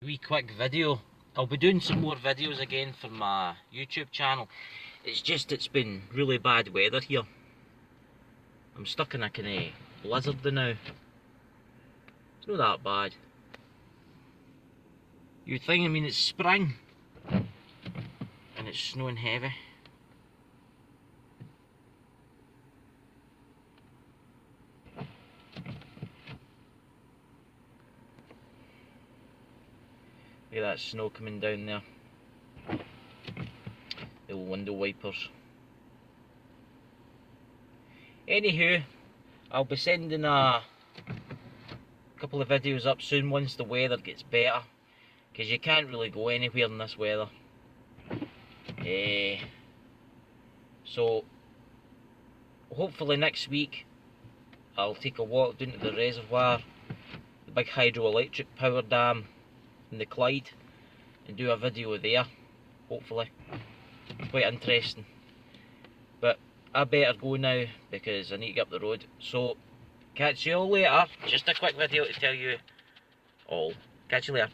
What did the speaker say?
Wee quick video. I'll be doing some more videos again for my YouTube channel. It's been really bad weather here. I'm stuck in a kind of blizzard now. It's not that bad. You'd think, I mean, it's spring and it's snowing heavy. Look at that snow coming down there. The window wipers. Anywho, I'll be sending a couple of videos up soon once the weather gets better, because you can't really go anywhere in this weather. So hopefully next week I'll take a walk down to the reservoir, the big hydroelectric power dam in the Clyde, and do a video there, hopefully. Quite interesting. But I better go now because I need to get up the road. So catch you all later. Just a quick video to tell you all. Catch you later.